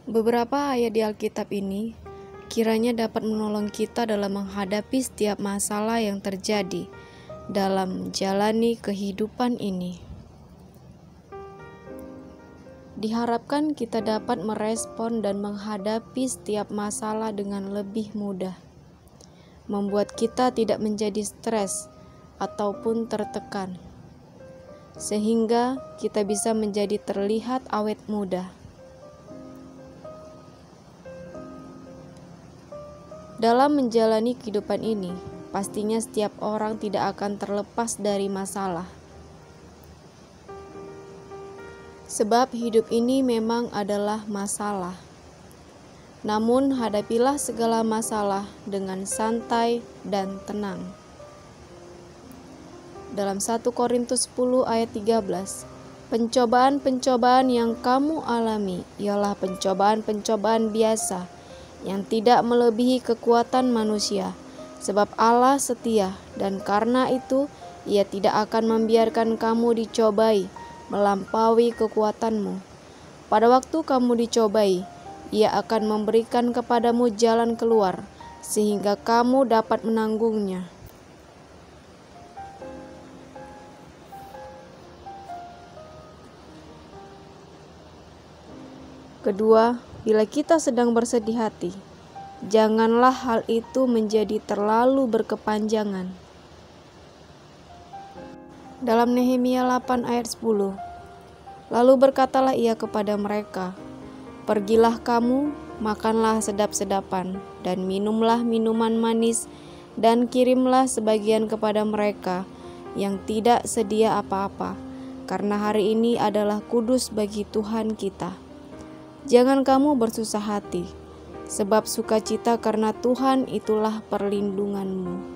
Beberapa ayat di Alkitab ini kiranya dapat menolong kita dalam menghadapi setiap masalah yang terjadi dalam menjalani kehidupan ini. Diharapkan kita dapat merespon dan menghadapi setiap masalah dengan lebih mudah, membuat kita tidak menjadi stres ataupun tertekan, sehingga kita bisa menjadi terlihat awet muda. Dalam menjalani kehidupan ini, pastinya setiap orang tidak akan terlepas dari masalah. Sebab hidup ini memang adalah masalah. Namun hadapilah segala masalah dengan santai dan tenang. Dalam 1 Korintus 10 ayat 13, pencobaan-pencobaan yang kamu alami ialah pencobaan-pencobaan biasa yang tidak melebihi kekuatan manusia, sebab Allah setia dan karena itu Ia tidak akan membiarkan kamu dicobai melampaui kekuatanmu. Pada waktu kamu dicobai, Ia akan memberikan kepadamu jalan keluar, sehingga kamu dapat menanggungnya. Kedua, bila kita sedang bersedih hati, janganlah hal itu menjadi terlalu berkepanjangan. Dalam Nehemia 8 ayat 10, lalu berkatalah ia kepada mereka, pergilah kamu, makanlah sedap-sedapan, dan minumlah minuman manis, dan kirimlah sebagian kepada mereka yang tidak sedia apa-apa, karena hari ini adalah kudus bagi Tuhan kita. Jangan kamu bersusah hati, sebab sukacita karena Tuhan itulah perlindunganmu.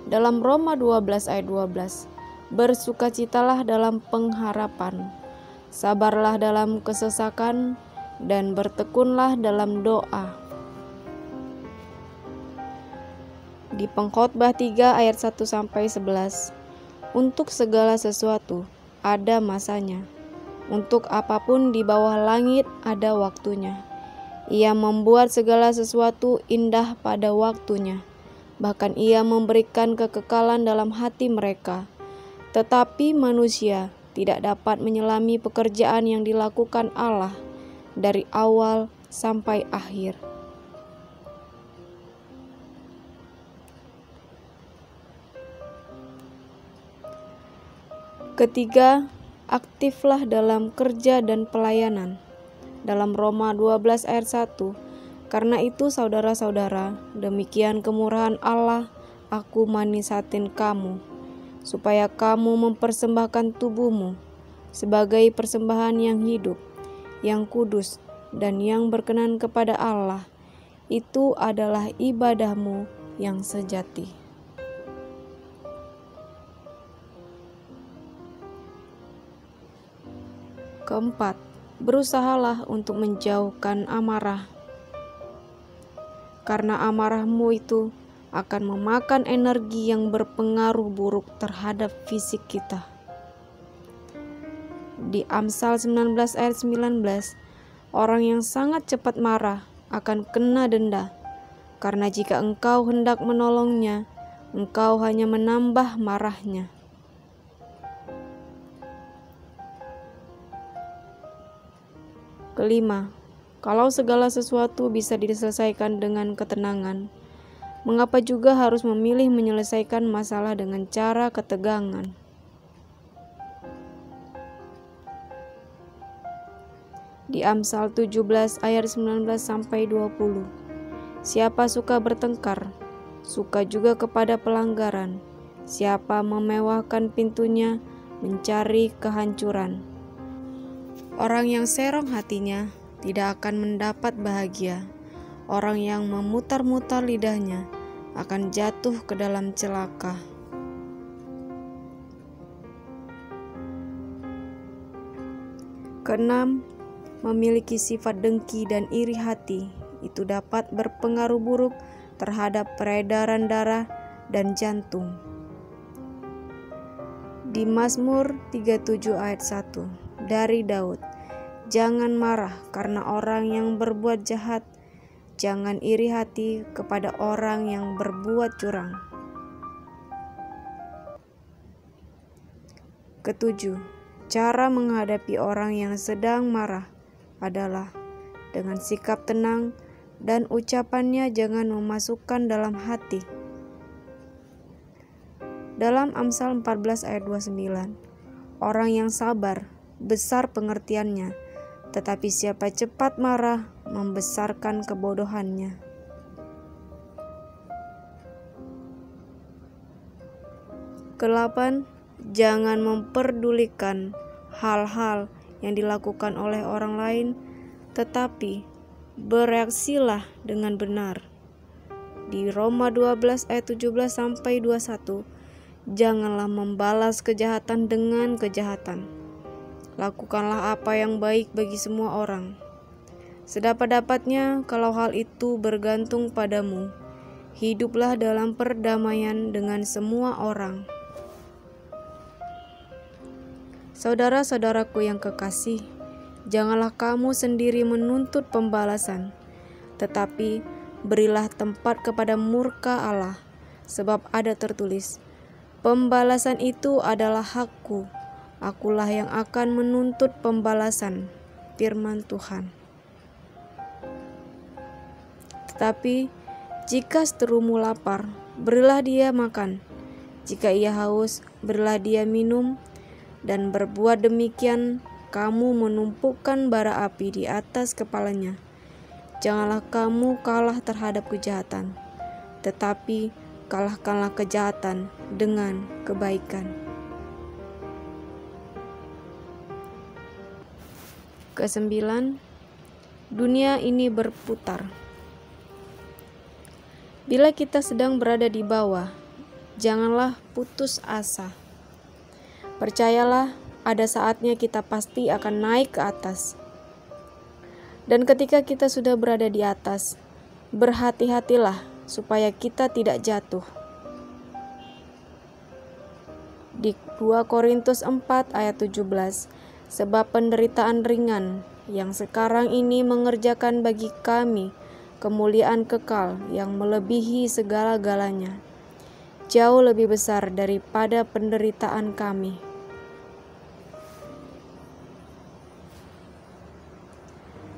Dalam Roma 12 ayat 12, bersukacitalah dalam pengharapan, sabarlah dalam kesesakan, dan bertekunlah dalam doa. Di Pengkhotbah 3 ayat 1-11, untuk segala sesuatu ada masanya, untuk apapun di bawah langit ada waktunya. Ia membuat segala sesuatu indah pada waktunya. Bahkan Ia memberikan kekekalan dalam hati mereka. Tetapi manusia tidak dapat menyelami pekerjaan yang dilakukan Allah dari awal sampai akhir. Ketiga, aktiflah dalam kerja dan pelayanan. Dalam Roma 12 ayat 1, karena itu saudara-saudara, demikian kemurahan Allah, aku manisatin kamu, supaya kamu mempersembahkan tubuhmu sebagai persembahan yang hidup, yang kudus, dan yang berkenan kepada Allah. Itu adalah ibadahmu yang sejati. Keempat, berusahalah untuk menjauhkan amarah. Karena amarahmu itu akan memakan energi yang berpengaruh buruk terhadap fisik kita. Di Amsal 19 ayat 19, orang yang sangat cepat marah akan kena denda, karena jika engkau hendak menolongnya, engkau hanya menambah marahnya. Kelima, kalau segala sesuatu bisa diselesaikan dengan ketenangan, mengapa juga harus memilih menyelesaikan masalah dengan cara ketegangan? Di Amsal 17 ayat 19-20, siapa suka bertengkar, suka juga kepada pelanggaran. Siapa memewahkan pintunya, mencari kehancuran. Orang yang serong hatinya tidak akan mendapat bahagia. Orang yang memutar-mutar lidahnya akan jatuh ke dalam celaka. Keenam, memiliki sifat dengki dan iri hati itu dapat berpengaruh buruk terhadap peredaran darah dan jantung. Di Mazmur 37 ayat 1 dari Daud. Jangan marah karena orang yang berbuat jahat, jangan iri hati kepada orang yang berbuat curang. Ketujuh, cara menghadapi orang yang sedang marah adalah dengan sikap tenang dan ucapannya jangan memasukkan dalam hati. Dalam Amsal 14 ayat 29, orang yang sabar besar pengertiannya, tetapi siapa cepat marah membesarkan kebodohannya. Kedelapan, jangan memperdulikan hal-hal yang dilakukan oleh orang lain, tetapi bereaksilah dengan benar. Di Roma 12 ayat 17 sampai 21, janganlah membalas kejahatan dengan kejahatan. Lakukanlah apa yang baik bagi semua orang. Sedapat-dapatnya kalau hal itu bergantung padamu, hiduplah dalam perdamaian dengan semua orang. Saudara-saudaraku yang kekasih, janganlah kamu sendiri menuntut pembalasan, tetapi berilah tempat kepada murka Allah, sebab ada tertulis, pembalasan itu adalah hakku, akulah yang akan menuntut pembalasan, firman Tuhan. Tetapi jika seterumu lapar, berilah dia makan, jika ia haus, berilah dia minum, dan berbuat demikian kamu menumpukan bara api di atas kepalanya. Janganlah kamu kalah terhadap kejahatan, tetapi kalahkanlah kejahatan dengan kebaikan. Kesembilan, dunia ini berputar. Bila kita sedang berada di bawah, janganlah putus asa. Percayalah, ada saatnya kita pasti akan naik ke atas. Dan ketika kita sudah berada di atas, berhati-hatilah supaya kita tidak jatuh. Di 2 Korintus 4 ayat 17, sebab penderitaan ringan yang sekarang ini mengerjakan bagi kami kemuliaan kekal yang melebihi segala-galanya, jauh lebih besar daripada penderitaan kami.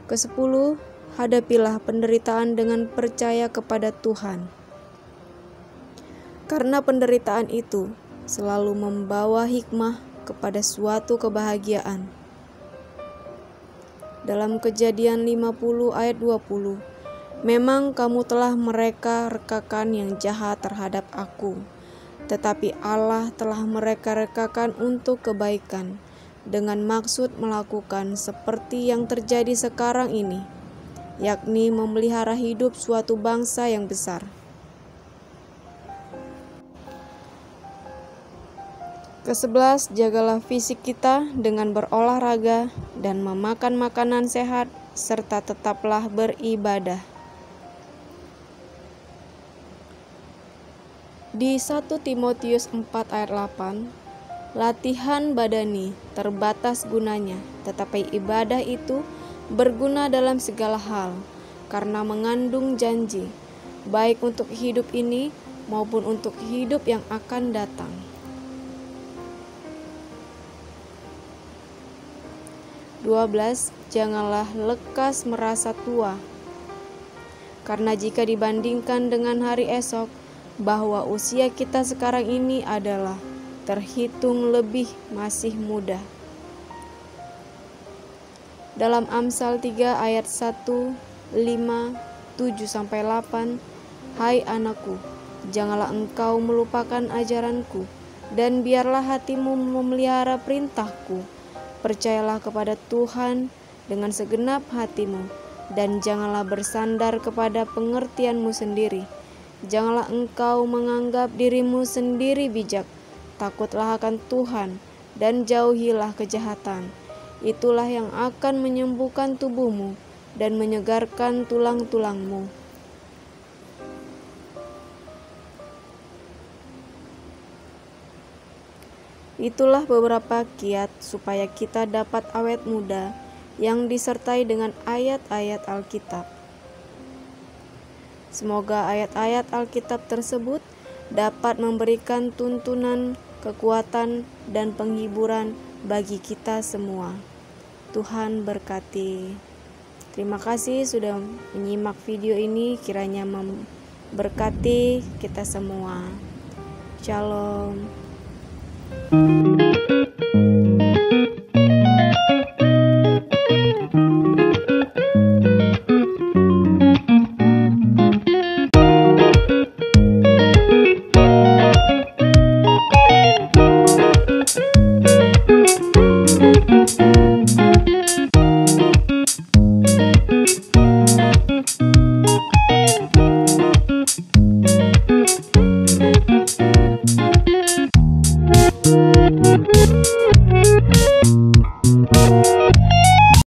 Kesepuluh, hadapilah penderitaan dengan percaya kepada Tuhan. Karena penderitaan itu selalu membawa hikmah kepada suatu kebahagiaan. Dalam Kejadian 50 ayat 20, memang kamu telah mereka-rekakan yang jahat terhadap aku, tetapi Allah telah mereka-rekakan untuk kebaikan, dengan maksud melakukan seperti yang terjadi sekarang ini, yakni memelihara hidup suatu bangsa yang besar. Kesebelas, jagalah fisik kita dengan berolahraga dan memakan makanan sehat, serta tetaplah beribadah. Di 1 Timotius 4 ayat 8, latihan badani terbatas gunanya, tetapi ibadah itu berguna dalam segala hal, karena mengandung janji, baik untuk hidup ini maupun untuk hidup yang akan datang. (12) Janganlah lekas merasa tua, karena jika dibandingkan dengan hari esok, bahwa usia kita sekarang ini adalah terhitung lebih masih muda. Dalam Amsal 3 ayat 1, 5, 7-8, hai anakku, janganlah engkau melupakan ajaranku, dan biarlah hatimu memelihara perintahku. Percayalah kepada Tuhan dengan segenap hatimu, dan janganlah bersandar kepada pengertianmu sendiri. Janganlah engkau menganggap dirimu sendiri bijak. Takutlah akan Tuhan dan jauhilah kejahatan. Itulah yang akan menyembuhkan tubuhmu dan menyegarkan tulang-tulangmu. Itulah beberapa kiat supaya kita dapat awet muda yang disertai dengan ayat-ayat Alkitab. Semoga ayat-ayat Alkitab tersebut dapat memberikan tuntunan, kekuatan, dan penghiburan bagi kita semua. Tuhan berkati. Terima kasih sudah menyimak video ini, kiranya memberkati kita semua. Shalom.